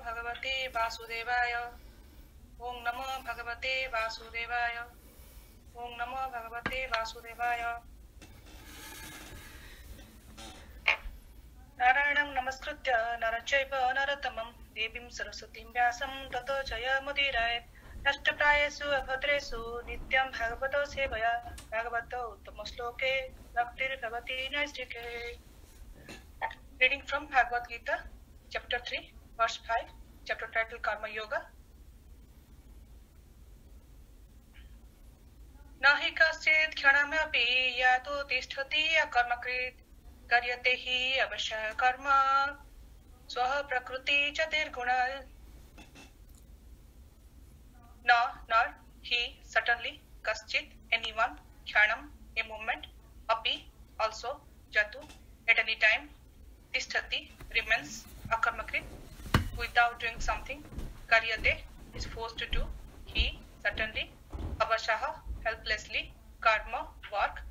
Bhagavate Vasudevaya. Om Namo Bhagavate Vasudevaya. Om Namo Bhagavate Vasudevaya. Narayanam Namaskritya Narachaiva Narottamam Devim Saraswatim Vyasam Tato Jaya Mudiraya. Nashtaprayesu Abhadresu Nityam Bhagavato Sevaya Bhagavato Uttama-shloke Bhaktir Bhavati Naistike. Reading from Bhagavad Gita, Chapter 3, Verse 5, Chapter title Karma Yoga. Nahi kaschid kshanamepi yato tisthati akarmakrit karyate hi avashya karma swaha prakriti chatirguna. No, nor, he, certainly, kaschid, anyone, kshyanam, a moment, api, also, jatu, at any time, tisthati, remains, akarmakrit, without doing something, karyate, is forced to do, he, certainly, avashaha, helplessly, karma, work,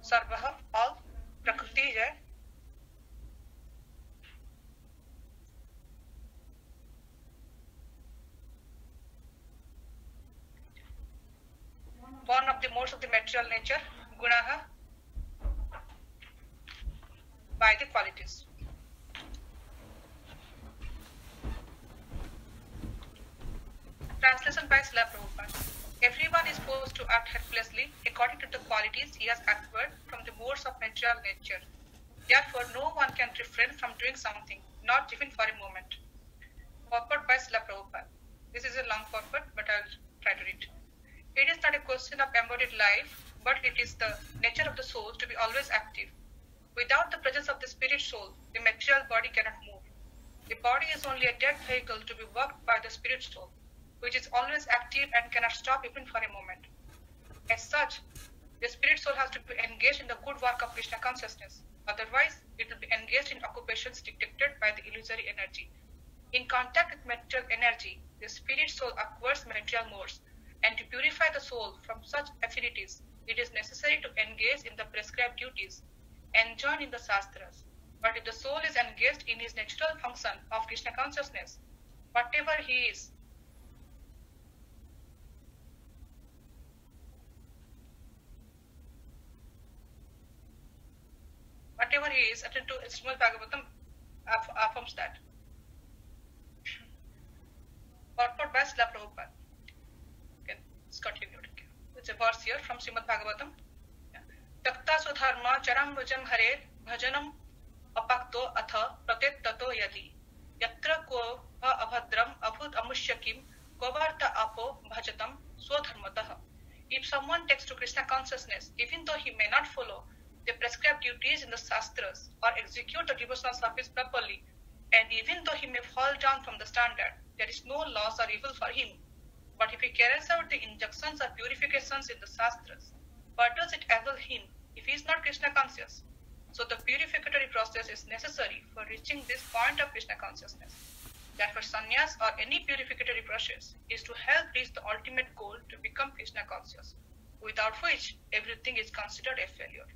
sarvaha, all, prakriti, hai. One of the modes of the material nature, gunaha, by the qualities. Translation by Srila Prabhupada. Everyone is supposed to act helplessly according to the qualities he has acquired from the modes of material nature. Therefore, no one can refrain from doing something, not even for a moment. Purport by Srila Prabhupada. This is a long purport, but I will try to read. It is not a question of embodied life, but it is the nature of the soul to be always active. Without the presence of the spirit soul, the material body cannot move. The body is only a dead vehicle to be worked by the spirit soul, which is always active and cannot stop even for a moment. As such, the spirit soul has to be engaged in the good work of Krishna consciousness. Otherwise, it will be engaged in occupations dictated by the illusory energy. In contact with material energy, the spirit soul acquires material modes, and to purify the soul from such affinities, it is necessary to engage in the prescribed duties enjoined in the Shastras. But if the soul is engaged in his natural function of Krishna consciousness, whatever he is, attend to Srimad Bhagavatam affirms that. Purport by Srila Prabhupada. Okay, it's continued. Okay. It's a verse here from Srimad Bhagavatam. Takta sudharma charam bhajam hare bhajanam apakto atha pratet tato yadi yatra ko abhadram abhut amushyakim kovarta apo bhajatam swadharmatah. If someone takes to Krishna consciousness, even though he may not follow the prescribed duties in the Shastras or execute the devotional service properly, and even though he may fall down from the standard, there is no loss or evil for him. But if he carries out the injunctions or purifications in the Shastras, what does it avail him if he is not Krishna conscious? So the purificatory process is necessary for reaching this point of Krishna consciousness. Therefore, sannyas or any purificatory process is to help reach the ultimate goal to become Krishna conscious, without which everything is considered a failure.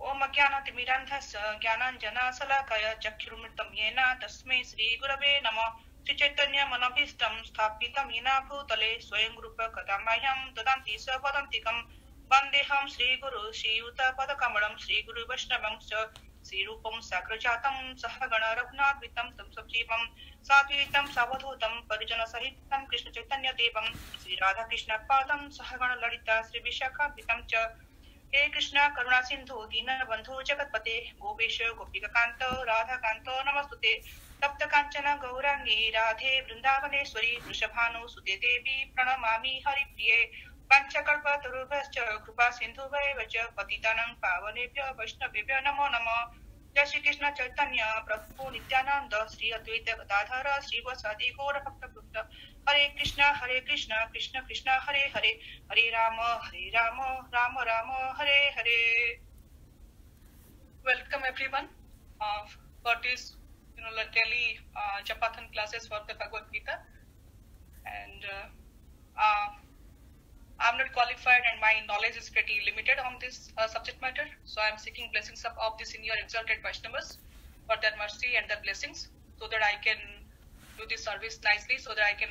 Om Ajnanatimirandhasya Jnananjana Salakaya Chakshurumritam Yena Tasmai Sri Gurave Namah. Sri Chaitanya Manabhistam Sthapitam Yena Bhutale Swayam Rupa Kadamayam Dadanti Savadantikam Vandeham Sri Guru Sri Yuta Padakamalam Sri Guru Vaishnavam Sri Rupam Sakrajatam Sahagana Raghunatvitam Tam Sabjivam Sadvitam Savadhutam Parijana Sahitam Krishna Chaitanya Devam Sri Radha Krishna Padam Sahagana Lalita Sri Vishakha Vitam Cha. He Krishna Karuna Sindhu Dina Bandhu Jagatpate Gopesha Gopika Kanto Radha Kanto Namastute Tapta Kanchana Gaurangi Radhe Vrindavaneshwari Vrishabhanu Sute Devi Pranamami Hari Priye Panchakalpa Tarubhascha Krupa Sindhu Vaja Patitanam Pavanebhya Vaishnavebhya Namo Namo. Jai Shri Krishna Chaitanya Prabhu Nityananda Sri Advaita Gadadhara Sri Vasadi Gaura Bhakta Bhutta Hare Krishna Krishna Krishna Hare Hare Hare Rama Rama Rama Hare Hare. Welcome everyone for this daily Japathan classes for the Bhagavad Gita, and I'm not qualified and my knowledge is pretty limited on this subject matter. So I'm seeking blessings of the senior exalted Vaishnavas for their mercy and their blessings, so that I can do this service nicely, so that I can,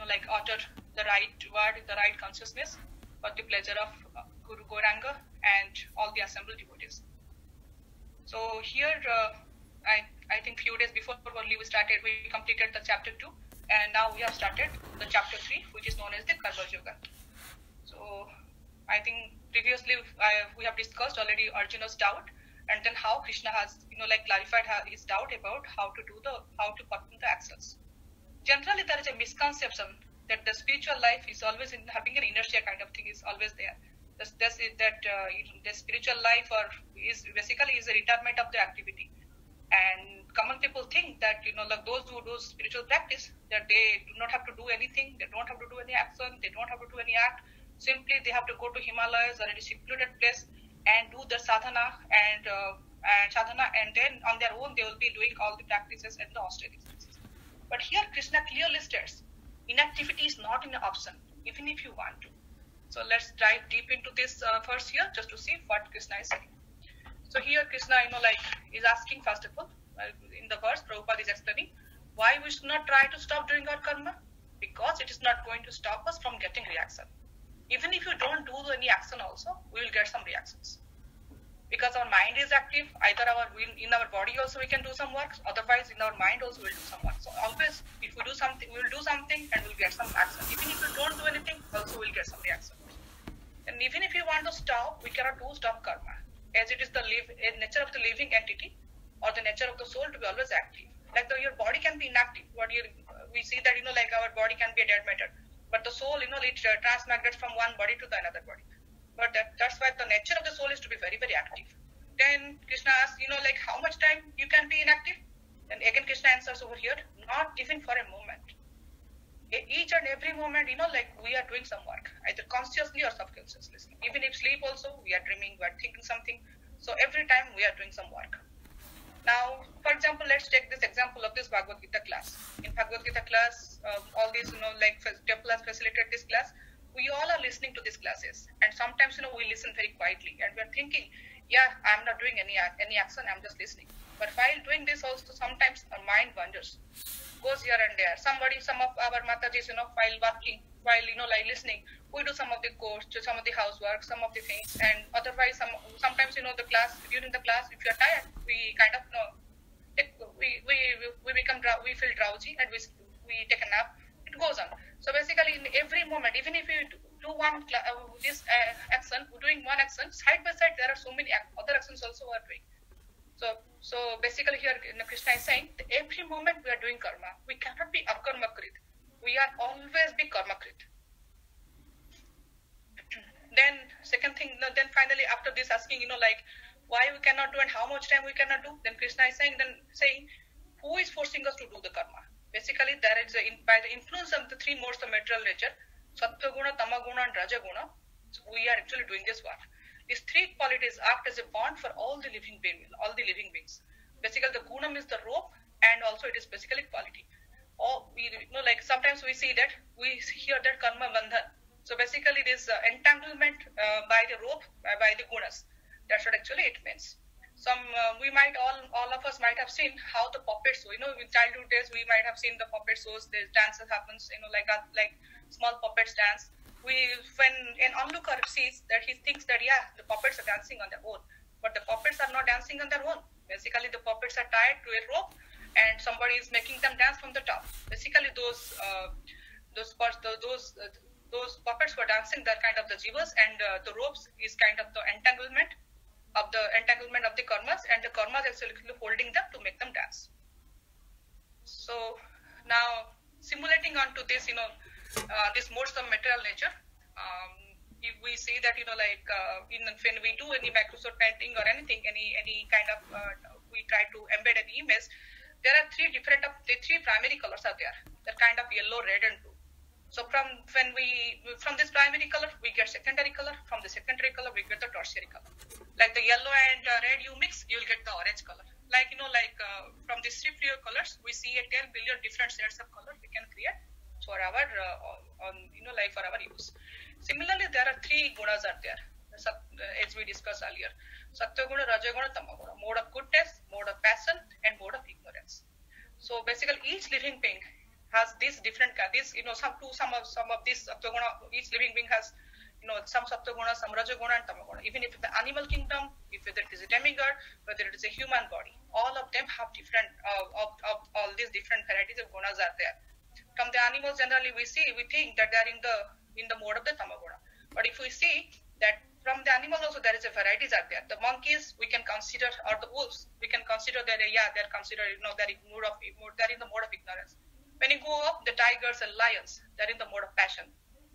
utter the right word, the right consciousness for the pleasure of Guru Gauranga and all the assembled devotees. So here, I think few days before only we completed the chapter 2, and now we have started the chapter 3, which is known as the Karma Yoga. So I think previously we have discussed already Arjuna's doubt, and then how Krishna has clarified his doubt about how to perform the actions. Generally, there is a misconception that the spiritual life is always having an inertia kind of thing is always there. The spiritual life is basically a retirement of the activity, and common people think that those who do spiritual practice, that they do not have to do anything, they don't have to do any action, they don't have to do any act. Simply they have to go to Himalayas or any secluded place and do the sadhana and then on their own they will be doing all the practices and the austerities. But here Krishna clearly states inactivity is not an option, even if you want to. So let's dive deep into this verse here, just to see what Krishna is saying. So here Krishna is asking, first of all, in the verse Prabhupada is explaining why we should not try to stop doing our karma, because it is not going to stop us from getting reaction. Even if you don't do any action also, we will get some reactions. Because our mind is active, either in our body also we can do some work, otherwise in our mind also we'll do some work. So always, if we do something, we'll do something and we'll get some action. Even if we don't do anything, also we'll get some reaction. And even if we want to stop, we cannot stop karma, as it is the nature of the living entity or the nature of the soul to be always active. Like your body can be inactive, but we see that our body can be a dead matter, but the soul, it transmigrates from one body to the another body. But that's why the nature of the soul is to be very, very active. Then Krishna asks, how much time you can be inactive? And again Krishna answers over here, not even for a moment. Each and every moment, we are doing some work, either consciously or subconsciously. Even if sleep also, we are dreaming, we are thinking something. So every time we are doing some work. Now, for example, let's take this example of this Bhagavad Gita class. In Bhagavad Gita class, all these, temple has facilitated this class. We all are listening to these classes, and sometimes, we listen very quietly, and we are thinking, yeah, I'm not doing any action, I'm just listening. But while doing this also, sometimes our mind wanders, goes here and there. Some of our Matajis, while working, while, listening, we do some of the course, some of the housework, some of the things, and otherwise, sometimes, during the class, if you are tired, we kind of, we feel drowsy, and we take a nap. It goes on. So basically, in every moment, even if you do doing one action, side by side, there are so many other actions also we are doing. So basically here Krishna is saying that every moment we are doing karma. We cannot be akarmakrit. We are always be karmakrit. Then second thing, then finally after this asking, why we cannot do and how much time we cannot do, then Krishna is saying who is forcing us to do the karma? Basically, there is by the influence of the three modes of material nature, Sattva Guna, Tama Guna and Raja Guna, so we are actually doing this work. These three qualities act as a bond for all the living beings. Basically, the Guna is the rope, and also it is basically quality. Sometimes we see that, we hear that karma bandhan. So basically, this entanglement by the rope, by the gunas. That's what actually it means. We might all of us might have seen how the puppet show. In childhood days we might have seen the puppet shows. The dances happens. Like small puppets dance. When an onlooker sees that, he thinks that the puppets are dancing on their own, but the puppets are not dancing on their own. Basically, the puppets are tied to a rope, and somebody is making them dance from the top. Basically, those puppets were dancing. They're kind of the jivas, and the ropes is kind of the entanglement of the karmas, and the karmas actually holding them to make them dance. So now simulating onto this, this modes of material nature, if we see that when we do any Microsoft painting or anything, any kind of we try to embed an image, there are three primary colors are there. They're kind of yellow, red, and blue. So from this primary color, we get secondary color. From the secondary color, we get the tertiary color. Like the yellow and red you mix, you'll get the orange color. From these three pure colors, we see a 10 billion different shades of color we can create for our for our use. Similarly, there are three gunas are there, as we discussed earlier. Satya guna, Raja guna, Tama guna. Mode of goodness, mode of passion, and mode of ignorance. So basically, each living being has these different some of these Satya guna. Each living being has some Satya guna, some Raja guna, and Tama guna. Even if the animal kingdom, if it is a demigod, whether it is a human body, all of them have different of all these different varieties of gunas are there. From the animals, generally we think that they are in the mode of the Tama guna. But if we see that from the animal also there is a varieties are there. The monkeys we can consider, or the wolves we can consider that they're considered they're in the mode of ignorance. When you go up, the tigers and lions, they're in the mode of passion.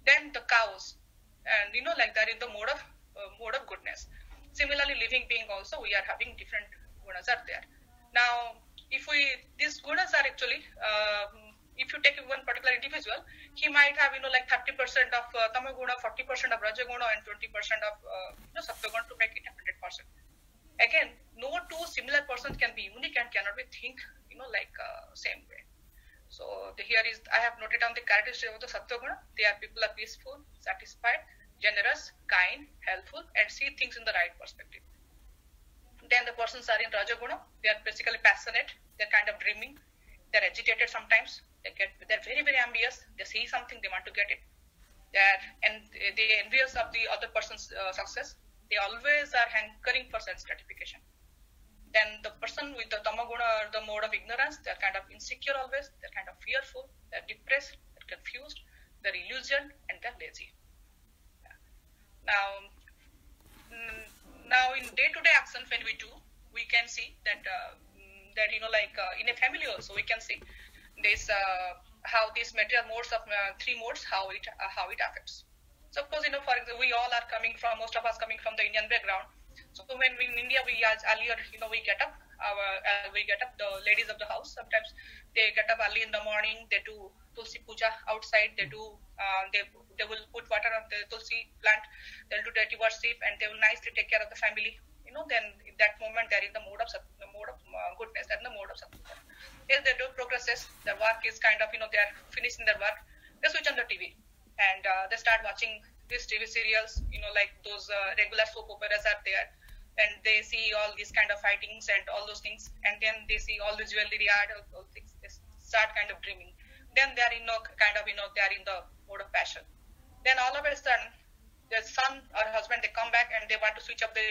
Then the cows, and they're in the mode of goodness. Similarly, living being also we are having different gunas are there. Now, these gunas are actually if you take one particular individual, he might have 30% of Tama guna, 40% of Raja guna, and 20% of Sattva guna to make it 100%. Again, no two similar persons can be unique and cannot be think same way. So here is I have noted down the characteristics of the Sattva guna. People are peaceful, satisfied, generous, kind, helpful, and see things in the right perspective. Then the persons are in Raja guna. They are basically passionate. They're kind of dreaming. They're agitated sometimes. They're very, very ambitious. They see something, they want to get it. They're envious of the other person's success. They always are hankering for sense gratification. Then the person with the Tama guna or the mode of ignorance, they're kind of insecure always. They're kind of fearful. They're depressed. They're confused. They're illusioned, and they're lazy. Now in day-to-day actions when we do, we can see that in a family also we can see this how these material modes of three modes how it affects. Suppose for example most of us coming from the Indian background. So when in India we get up the ladies of the house, sometimes they get up early in the morning, they do tulsi puja outside, they will put water on the tulsi plant, they'll do deity worship, and they will nicely take care of the family. Then in that moment they're in the mode of goodness, they're in the mode of Sattva. As they do progresses, their work is kind of they're finishing their work, they switch on the TV and they start watching these TV serials, like those regular soap operas are there, and they see all these kind of fightings and all those things, and then they see all the jewelry art, all things. They start kind of dreaming. Then they're they're in the mode of passion. Then all of a sudden, the son or husband, they come back and they want to switch up the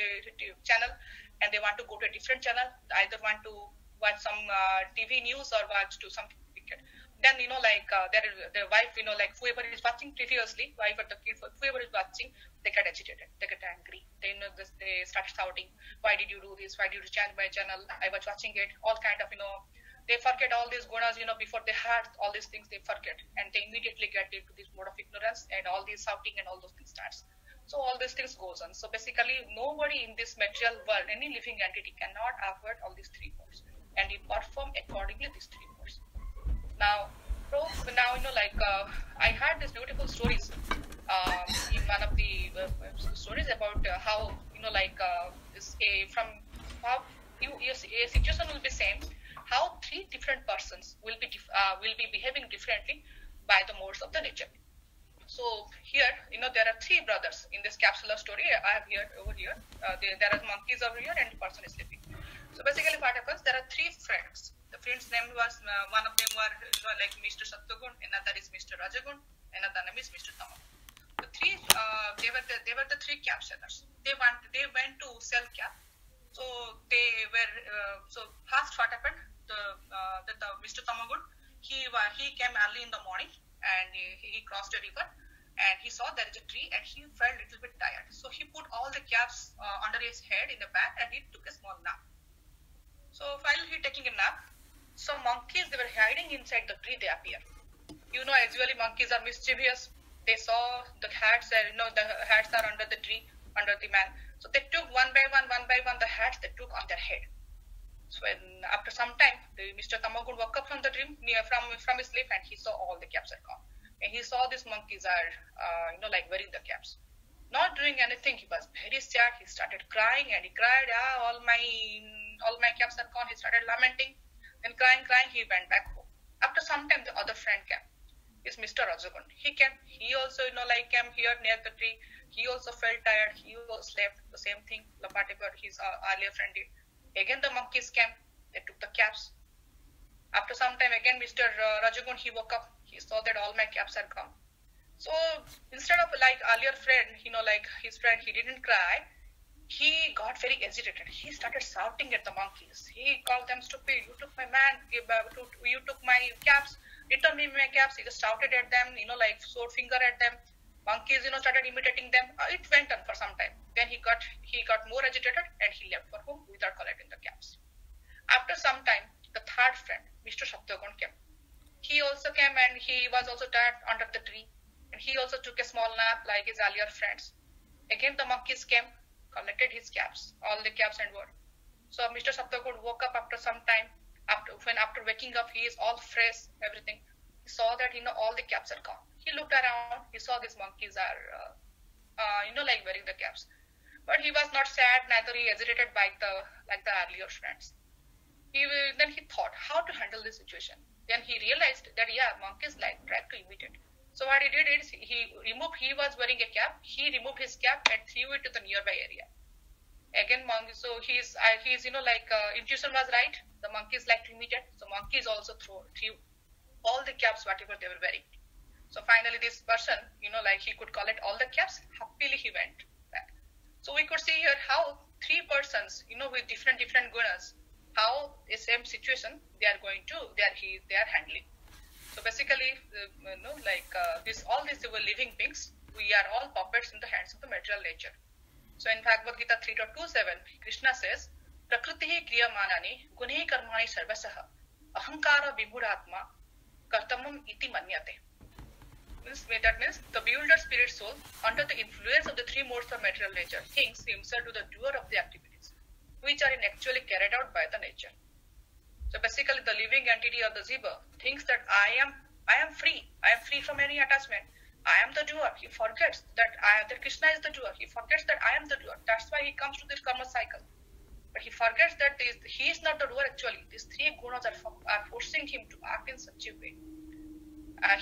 channel, and they want to go to a different channel. Either want to watch some TV news or watch to some cricket. Then their wife, whoever is watching previously, wife or the kid, whoever is watching, they get agitated, they get angry. They they start shouting, "Why did you do this? Why did you change my channel? I was watching it." All kind of they forget all these gunas. Before they had all these things, they forget, and they immediately get into this mode of ignorance, and all this shouting and all those things starts. So all these things goes on. So basically, nobody in this material world, any living entity, cannot avoid all these three modes, and they perform accordingly these three modes. Now I had these beautiful stories in one of the stories about how a situation will be same, how three different persons will be behaving differently by the modes of the nature. So here there are three brothers in this capsular story. I have over here there are monkeys over here and the person is sleeping. So basically what happens, there are three friends. The friend's name was, one of them were Mr. Sattvagun, another is Mr. Rajagun, another name is Mr. Tamagun. The three, they were the three cap sellers. They went to sell cap. So so first what happened, the Mr. Tamagun, he came early in the morning and he crossed a river and he saw there is a tree and he felt a little bit tired. So he put all the caps under his head in the bag and he took a small nap. So while he taking a nap, some monkeys, they were hiding inside the tree, they appear. Usually monkeys are mischievous. They saw the hats, the hats are under the tree, under the man. So they took one by one the hats they took on their head. So after some time, Mr. Tamagun woke up from the dream, from his sleep, and he saw all the caps are gone. And he saw these monkeys are, wearing the caps. Not doing anything, he was very sad. He started crying and he cried, all my caps are gone. He started lamenting. Then crying, he went back home. After some time, the other friend came. is Mr. Rajagun. He also, came here near the tree. He also felt tired. He also slept. The same thing, whatever his earlier friend did. Again, the monkeys came. They took the caps. After some time, again, Mr. Rajagun, he woke up. He saw that all my caps had gone. So instead of like earlier friend, his friend, he didn't cry. He got very agitated. He started shouting at the monkeys. He called them stupid. You took my you took my caps. Return me my caps. He just shouted at them, sword finger at them. Monkeys, started imitating them. It went on for some time. Then he got more agitated and he left for home without collecting the caps. After some time, the third friend, Mr. Saptagon, came. He also came and he was also tired under the tree. And he also took a small nap like his earlier friends. Again, the monkeys came, collected his caps, all the caps and were. So Mr. Saptagon woke up after some time. After waking up, he is all fresh, everything. He saw that all the caps are gone. He looked around. He saw these monkeys are wearing the caps, but he was not sad, neither he agitated by the earlier friends. Then he thought how to handle this situation. Then he realized that monkeys tried to imitate. So what he did is he was wearing a cap. He removed his cap and threw it to the nearby area. Again, so his intuition was right. The monkeys like to imitate. So monkeys also threw all the caps whatever they were wearing. So finally this person, he could collect all the caps. Happily he went back. So we could see here how three persons, with different gunas, how the same situation they are handling. So basically, all these were living beings. We are all puppets in the hands of the material nature. So in Bhagavad Gita 3.27, Krishna says, Prakritihi kriyamanani gunehi karmani sarvasaha ahankara vibhuratma kartamam iti manyate. That means the bewildered spirit soul, under the influence of the three modes of material nature, thinks himself to the doer of the activities, which are actually carried out by the nature. So basically, the living entity of the jiva thinks that I am free. I am free from any attachment. I am the doer. He forgets that Krishna is the doer. He forgets that I am the doer. That's why he comes to this karma cycle. But he forgets that he is not the doer actually. These three gunas are forcing him to act in such a way.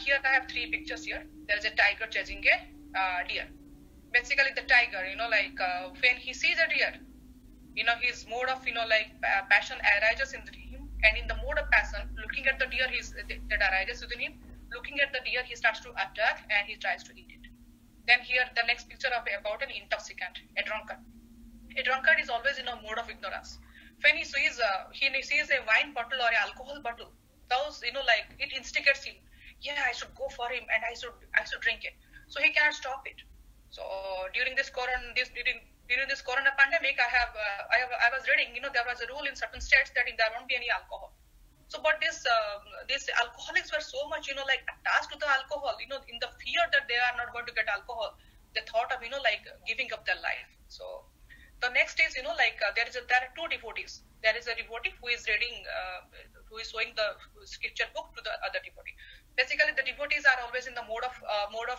Here I have three pictures here. There is a tiger chasing a deer. Basically the tiger, when he sees a deer, his mode of, passion arises in him. And in the mode of passion, looking at the deer that arises within him, looking at the deer, he starts to attack and he tries to eat it. Then here the next picture about an intoxicant, a drunkard. A drunkard is always in a mode of ignorance. When he sees a wine bottle or an alcohol bottle, it instigates him. Yeah, I should go for him and I should drink it. So he cannot stop it. So during this corona pandemic, I was reading, there was a rule in certain states that there won't be any alcohol. So, but these alcoholics were so much, attached to the alcohol, in the fear that they are not going to get alcohol, they thought of, giving up their life. So, the next is, there are two devotees. There is a devotee who is reading, who is showing the scripture book to the other devotee. Basically, the devotees are always in the mode of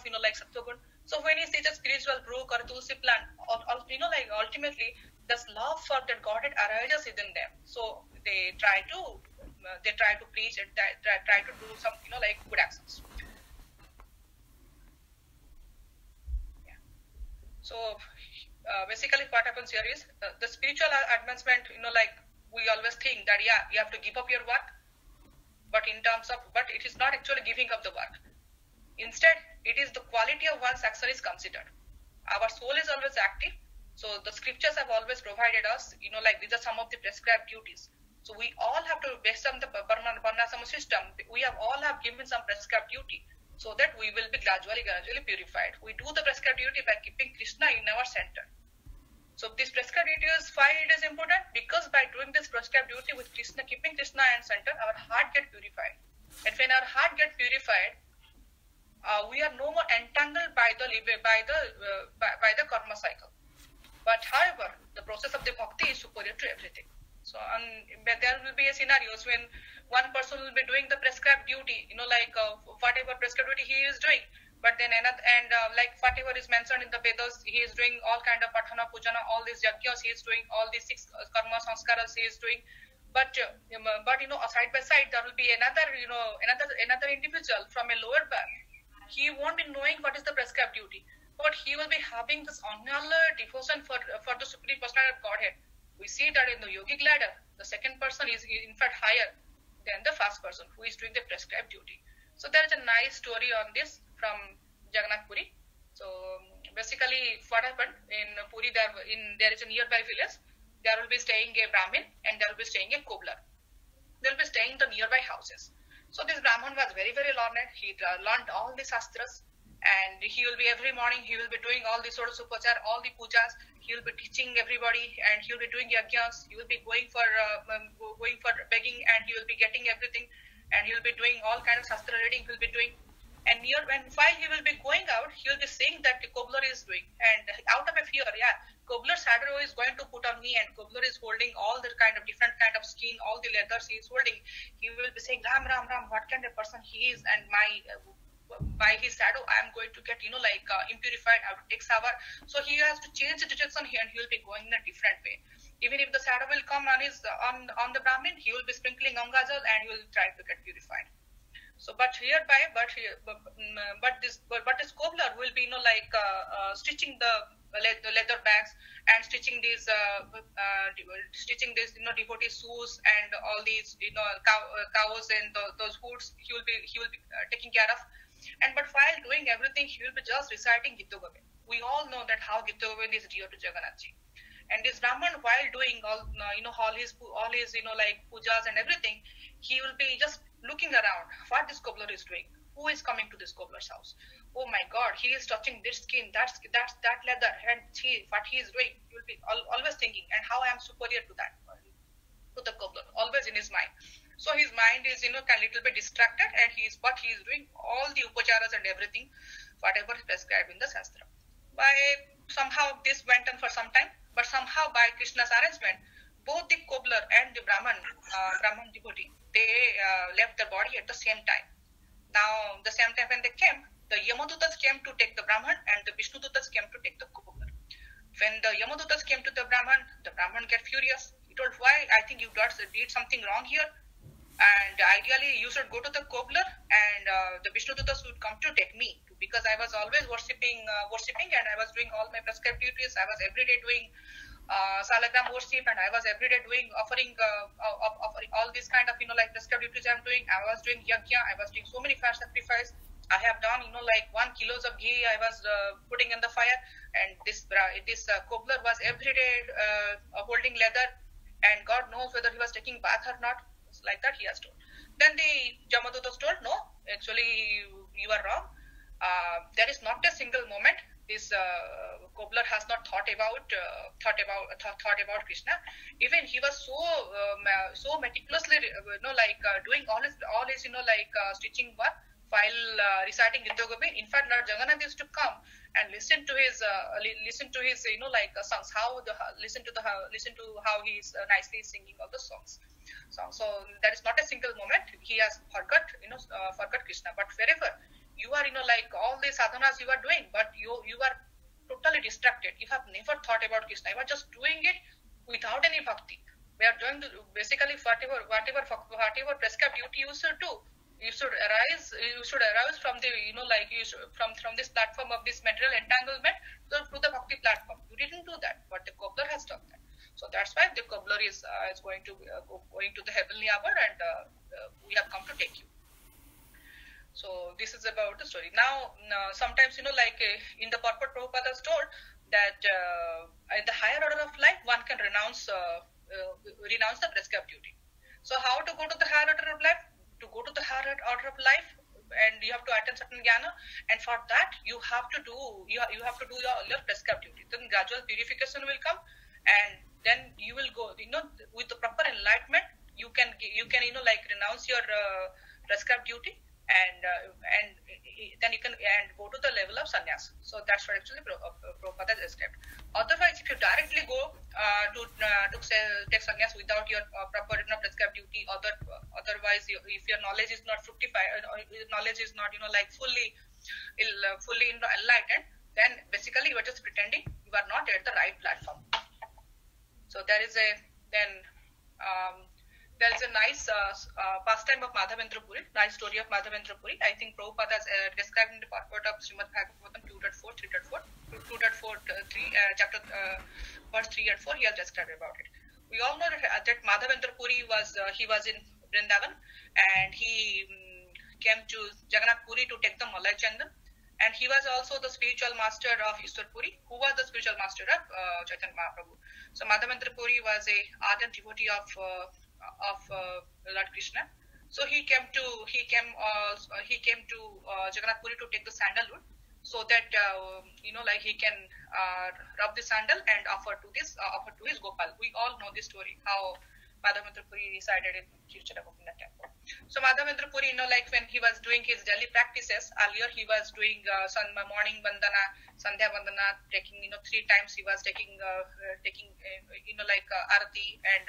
Sattvagun. So, when he sees a spiritual brook or a tulsi plant, ultimately, this love for that Godhead arises within them. So, they try to preach and try to do some good actions. Yeah. So basically what happens here is the spiritual advancement, we always think that you have to give up your work, but it is not actually giving up the work. Instead, it is the quality of one's action is considered. Our soul is always active. So the scriptures have always provided us, these are some of the prescribed duties. So we all have to, based on the Varnasama system, we all have given some prescribed duty so that we will be gradually purified. We do the prescribed duty by keeping Krishna in our center. So this prescribed duty is why it is important, because by doing this prescribed duty with Krishna, keeping Krishna in center, our heart gets purified. And when our heart gets purified, we are no more entangled by the karma cycle. But however, the process of the bhakti is superior to everything. So there will be a scenarios when one person will be doing the prescribed duty, whatever prescribed duty he is doing, but then whatever is mentioned in the Vedas, he is doing all kind of patana, pujana, all these yajnas he is doing, all these 6 karma sanskaras he is doing. but side by side there will be another individual from a lower birth. He won't be knowing what is the prescribed duty, but he will be having this unalloyed devotion for the Supreme Personality of Godhead. We see that in the yogic ladder, the second person is in fact higher than the first person who is doing the prescribed duty. So there is a nice story on this from Jagannath Puri. So basically, what happened in Puri? There is a nearby village. There will be staying a Brahmin and there will be staying a cobbler. They will be staying in the nearby houses. So this Brahman was very, very learned. He learned all the shastras, and he will be every morning. He will be doing all the sort of upachar, all the pujas. He will be teaching everybody, and he will be doing yajnas. He will be going for begging, and he will be getting everything. And he will be doing all kind of shastra reading. He will be doing. And while he will be going out, he will be seeing that the cobbler is doing. And out of a fear, cobbler's shadow is going to put on me, and cobbler is holding all the kind of different kind of skin, all the leathers he is holding. He will be saying, Ram, Ram, Ram, what kind of person he is, and by his shadow, I am going to get, impurified, I have to take shower. So he has to change the direction here, and he will be going in a different way. Even if the shadow will come on the Brahmin, he will be sprinkling Gangajal and he will try to get purified. So, but this cobbler will be, stitching the leather bags and stitching these devotee shoes and all these, cows and those hoods. He will be taking care of. But while doing everything, he will be just reciting Gita Govind. We all know that how Gita Govind is dear to Jagannath Ji. And this Brahman, while doing all his pujas and everything, he will be just looking around what this cobbler is doing. Who is coming to this cobbler's house? Oh my God, he is touching this skin, that leather, and what he is doing. He will be always thinking, and how I am superior to that, to the cobbler, always in his mind. So his mind is, a little bit distracted, and he is doing all the upacharas and everything, whatever is prescribed in the Shastra. Somehow this went on for some time, but somehow by Krishna's arrangement, both the cobbler and the Brahman devotee, they left the body at the same time. Now, the same time when they came, the Yamadutas came to take the Brahman, and the Vishnudutas came to take the cobbler. When the Yamadutas came to the Brahman get furious. He told, why? I think you did something wrong here. And ideally, you should go to the cobbler, and the Vishnudutas would come to take me, because I was always worshipping, and I was doing all my prescribed duties. I was every day doing salagram worship, and I was every day offering all these kind of prescribed duties I'm doing. I was doing yajna. I was doing so many fast sacrifice. I have done 1 kilo of ghee I was putting in the fire, and this cobbler was every day holding leather, and God knows whether he was taking bath or not. Like that he has told. Then the Yamadutas told, no, actually you are wrong. There is not a single moment this cobbler has not thought about Krishna. Even he was so meticulously doing all his stitching work while reciting Gita Govind. In fact, Lord Jagannath used to come and listen to his songs. Listen to how he is nicely singing all the songs. So there is not a single moment he has forgot Krishna. But wherever you are, all these sadhanas you are doing, but you are totally distracted. You have never thought about Krishna. You are just doing it without any bhakti. We are doing basically whatever prescribed duty you should do. You should arise from the from this platform of this material entanglement to the bhakti platform. You didn't do that, but the cobbler has done that. So that's why the cobbler is going to the heavenly hour, and we have come to take you. So this is about the story. Now sometimes in the purport, Prabhupada has told that in the higher order of life one can renounce the prescribed duty. So how to go to the higher order of life? To go to the higher order of life, and you have to attain certain jnana, and for that you have to do your prescribed duty. Then gradual purification will come, and then you will go with the proper enlightenment. You can renounce your prescribed duty, and then you can go to the level of sannyas. So that's what actually Prabhupada described. Otherwise, if you directly go to take sannyas without your proper prescribed duty, otherwise if your knowledge is not fructified, knowledge is not fully enlightened, then basically you are just pretending you are not at the right platform. So there is there is a nice pastime of Madhavendra Puri, nice story of Madhavendra Puri. I think Prabhupada has described in the purport of Srimad Bhagavatam 2.4, 3.4, 2.4, 3, chapter verse 3 and 4. He has described about it. We all know that Madhavendra Puri was he was in Vrindavan, and he came to Jagannath Puri to take the Malai Chandan, and he was also the spiritual master of Ishwar Puri, who was the spiritual master of Chaitanya Mahaprabhu. So Madhavendra Puri was a ardent devotee of Lord Krishna. So he came to Jagannath Puri to take the sandalwood, so that like he can rub the sandal and offer to his Gopal. We all know this story, how Madhavendra Puri resided in Kirchara Gopinath temple. So Madhavendra Puri, like when he was doing his daily practices, earlier he was doing morning vandana, sandhya vandana, taking 3 times he was taking arati, and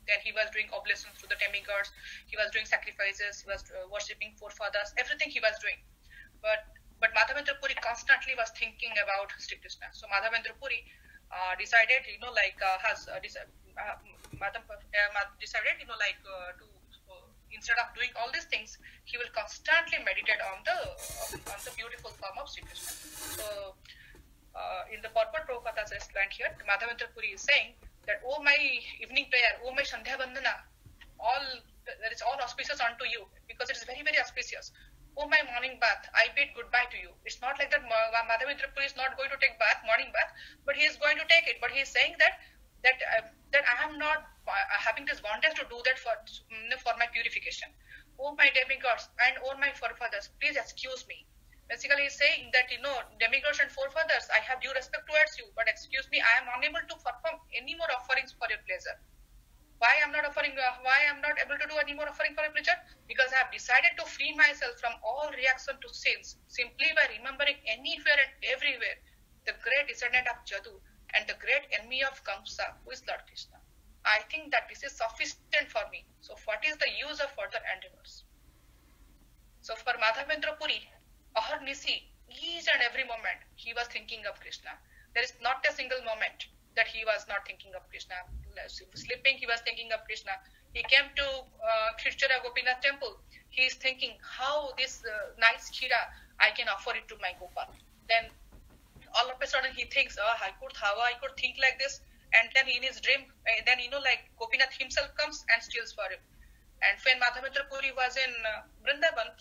then he was doing oblations to the demigods, he was doing sacrifices, he was worshipping forefathers, everything he was doing. But Madhavendra Puri constantly was thinking about Sri Krishna. So Madhavendra Puri decided, decided, to instead of doing all these things, he will constantly meditate on the beautiful form of Sri Krishna. So in the purport Prabhupada has explained here, Madhavendra Puri is saying that, oh my evening prayer, oh my Sandhya Vandana, that is all auspicious unto you, because it is very, very auspicious. Oh my morning bath, I bid goodbye to you. It's not like that Madhavendra Puri is not going to take morning bath, but he is going to take it. But he is saying that I am not having this bondage to do that for my purification. Oh my demigods and oh my forefathers, please excuse me. Basically, he is saying that demigods and forefathers, I have due respect towards you, but excuse me, I am unable to perform any more offerings for your pleasure. Why I'm not able to do any more offering for your pleasure? Because I have decided to free myself from all reaction to sins simply by remembering anywhere and everywhere the great descendant of Jadu and the great enemy of Kamsa, who is Lord Krishna. I think that this is sufficient for me. So what is the use of further endeavors? So for Madhavendra Puri, Ahar-nisi, each and every moment, he was thinking of Krishna. There is not a single moment that he was not thinking of Krishna. Sleeping, he was thinking of Krishna. He came to Kirchara Gopinath temple. He is thinking how this nice khira, I can offer it to my Gopal. Then all of a sudden he thinks, I could think like this. And then in his dream, Gopinath himself comes and steals for him. And when Madhavendra Puri was in Vrindavan,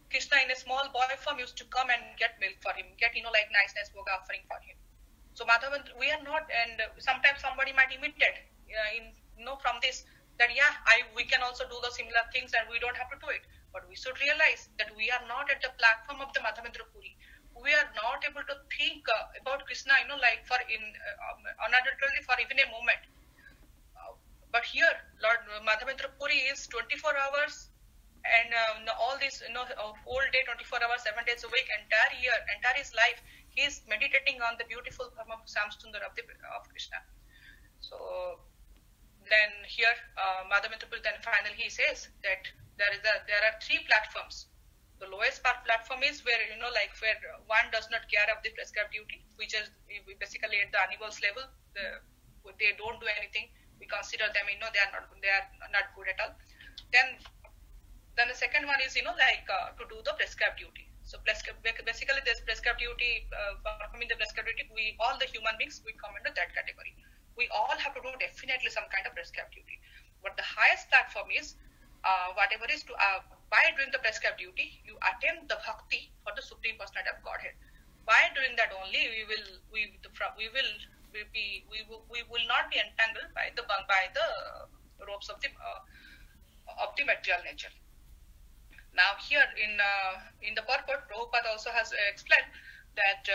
Krishna in a small boy form used to come and get milk for him, get nice boga offering for him. So Madhavendra, we are not, and sometimes somebody might imitate from this that we can also do the similar things and we don't have to do it. But we should realize that we are not at the platform of the Madhavendra Puri. We are not able to think about Krishna, unadulteratedly for even a moment. But here, Lord Madhavendra Puri is 24 hours and all this, whole day, 24 hours, 7 days a week, entire his life, he is meditating on the beautiful form of Samsundar of Krishna. So then here, Madhavendra Puri then finally he says that there are 3 platforms. The lowest platform is where where one does not care of the prescribed duty, which is basically at the animals level. They don't do anything. We consider them, they are not good at all. Then the second one is to do the prescribed duty. So basically this prescribed duty, performing the prescribed duty, we all the human beings, we come into that category. We all have to do definitely some kind of prescribed duty. But the highest platform is whatever is to by doing the prescribed duty, you attain the bhakti for the Supreme Personality of Godhead. By doing that only, we will not be entangled by the ropes of the material nature. Now here in the purport, Prabhupada also has explained that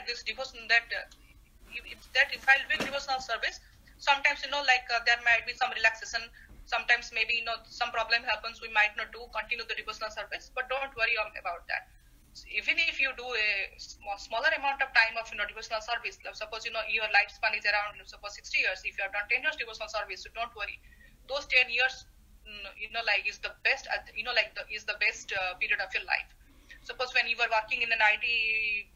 this devotion that if I doing devotional service, sometimes there might be some relaxation. Sometimes maybe some problem happens, we might not continue the devotional service, but don't worry about that. So even if you do a smaller amount of time of devotional service, suppose your lifespan is around 60 years. If you have done 10 years devotional service, so don't worry. Those 10 years, is the best. Is the best period of your life. Suppose when you were working in an IT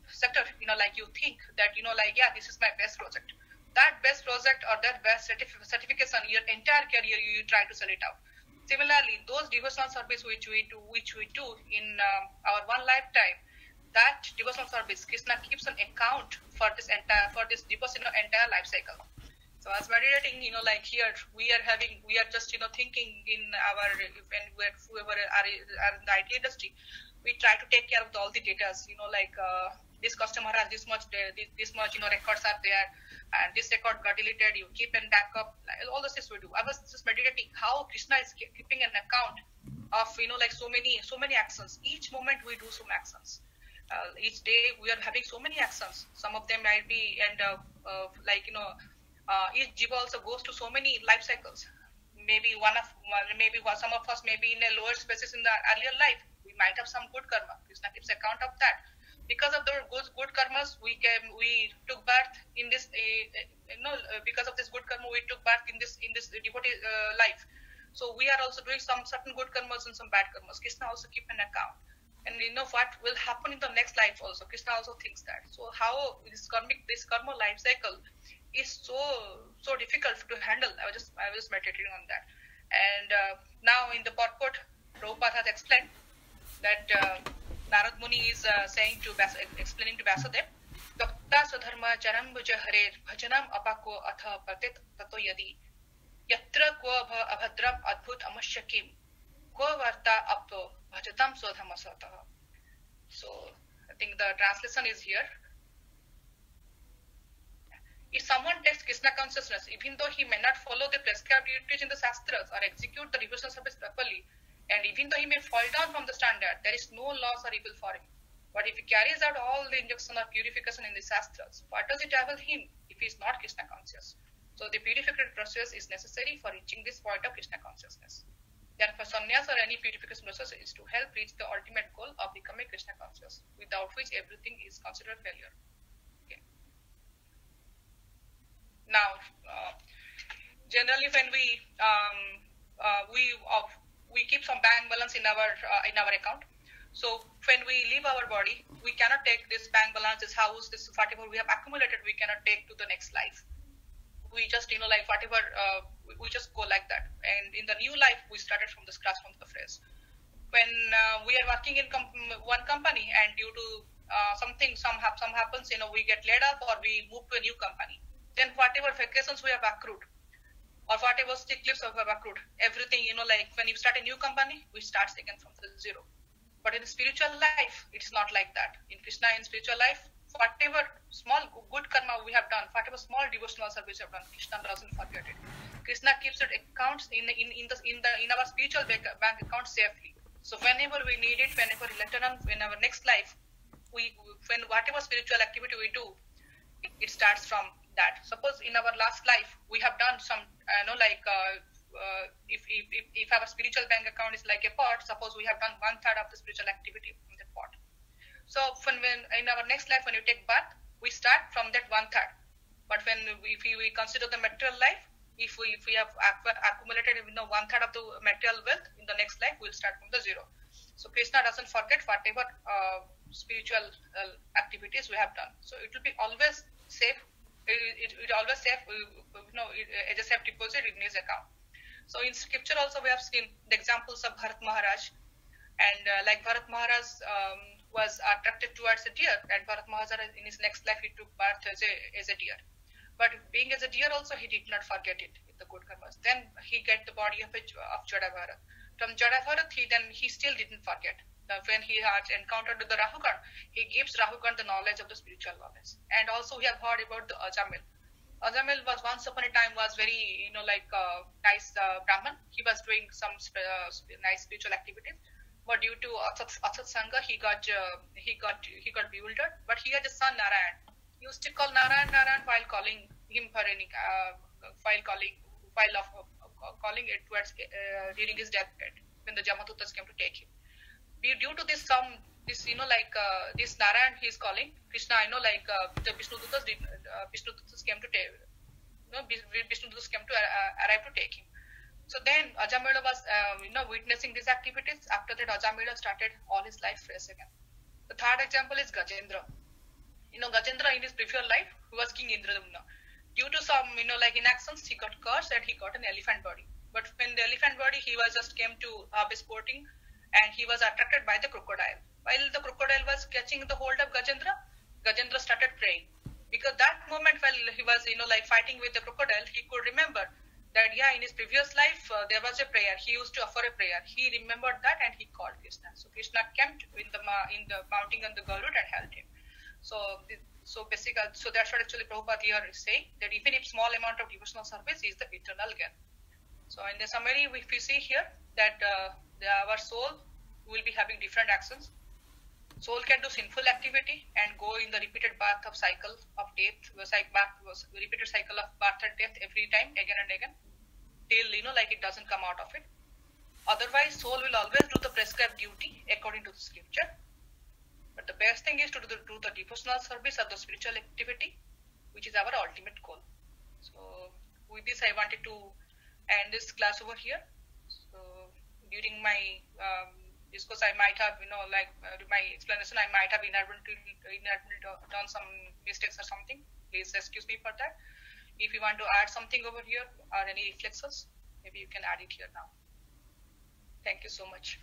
sector, you think that this is my best project. that best project or that best certification, your entire career, you try to sell it out. Similarly, those devotional service which we do in our one lifetime, that devotional service, Krishna keeps an account for this devotional entire life cycle. So as meditating, like here we are just thinking in our, when whoever are in the IT industry, we try to take care of all the data, like this customer has this much records are there, and this record got deleted, you keep in backup, all this we do. I was just meditating how Krishna is keeping an account of like so many actions. Each moment we do some actions. Each day we are having so many actions. Some of them might be, and each jiva also goes to so many life cycles. Maybe some of us may be in a lower spaces in the earlier life. We might have some good karma. Krishna keeps account of that. Because of those good karmas, we took birth in this. Because of this good karma, we took birth in this devotee life. So we are also doing some certain good karmas and some bad karmas. Krishna also keep an account, and what will happen in the next life also. Krishna also thinks that. So how this karma life cycle is so difficult to handle. I was just meditating on that, and now in the purport, Prabhupada has explained that Narad Muni is explaining to Vasudev, Takta Swadharma Charambuja Harer Bhajanam Apako Atha Patit Tato Yadi Yatra Kva Abhadram Adbhut Amashakim Kva Varta Apto Bhajatam Swadharma Sataha. So I think the translation is here. If someone takes Krishna consciousness, even though he may not follow the prescribed duties in the Shastras or execute the devotional service properly, and even though he may fall down from the standard, there is no loss or evil for him. But if he carries out all the injunction or purification in the Shastras, what does it avail him if he is not Krishna conscious? So the purification process is necessary for reaching this point of Krishna consciousness. Therefore, sannyas or any purification process is to help reach the ultimate goal of becoming Krishna conscious, without which everything is considered failure. Okay. Now, generally, when we keep some bank balance in our account. So when we leave our body, we cannot take this bank balance, this house, this whatever we have accumulated, we cannot take to the next life. We just whatever we just go like that. And in the new life, we started from the scratch, from the phrase. When we are working in one company, and due to some happens, we get laid off or we move to a new company. Then whatever vacations we have accrued, or whatever sick leaves we have accrued, everything, like when you start a new company, we start again from the zero. But in spiritual life, it's not like that. In Krishna, in spiritual life, whatever small good karma we have done, whatever small devotional service we have done, Krishna doesn't forget it. Krishna keeps it accounts in our spiritual bank account safely. So whenever we need it, whenever later on in our next life, when whatever spiritual activity we do, it starts from that. Suppose in our last life we have done some, if our spiritual bank account is like a pot, suppose we have done 1/3 of the spiritual activity in the pot. So when in our next life, when you take birth, we start from that 1/3. But when we consider the material life, if we have accumulated 1/3 of the material wealth, in the next life we'll start from the zero. So Krishna doesn't forget whatever spiritual activities we have done. So it will be always safe. It always safe, as a safe deposit in his account. So in scripture also we have seen the examples of Bharat Maharaj, and like Bharat Maharaj was attracted towards a deer, and Bharat Maharaj in his next life he took birth as a deer. But being as a deer also, he did not forget it with the good karmas. Then he get the body of Jada Bharat. From Jada Bharat, he still didn't forget. When he had encountered the Rahugan, he gives Rahugan the knowledge of the spiritual knowledge. And also we have heard about the Ajamil. Ajamil was once upon a time was very nice Brahman. He was doing some nice spiritual activities, but due to Asat Sangha, he got bewildered. But he had a son Narayan. He used to call Narayan while calling him for any calling it towards during his deathbed when the Jamadutas came to take him. Due to this this Narayan he is calling Krishna, the Vishnudutas came to take, Vishnudutas came to arrive to take him. So then Ajamila was witnessing these activities. After that, Ajamila started all his life fresh again. The third example is Gajendra. Gajendra in his previous life, he was King Indradumna. due to some, like inactions, he got cursed and he got an elephant body. But when the elephant body, he was just came to sporting, and he was attracted by the crocodile. While the crocodile was catching the hold of Gajendra, Gajendra started praying. Because that moment while he was, like fighting with the crocodile, he could remember that, in his previous life, there was a prayer. He used to offer a prayer. He remembered that and he called Krishna. So Krishna came in the mounting on the Garud and helped him. So basically, so that's what actually Prabhupada here is saying, that even if small amount of devotional service is the eternal gain. So in the summary, if we see here that our soul will be having different actions. Soul can do sinful activity and go in the repeated path of cycle of death, repeated cycle of birth and death every time, again and again, till like it doesn't come out of it. Otherwise, soul will always do the prescribed duty according to the scripture. But the best thing is to do the devotional service or the spiritual activity, which is our ultimate goal. So with this, I wanted to end this class over here. So during my discourse, I might have, my explanation, I might have inadvertently done some mistakes or something. Please excuse me for that. If you want to add something over here or any reflexes, maybe you can add it here now. Thank you so much.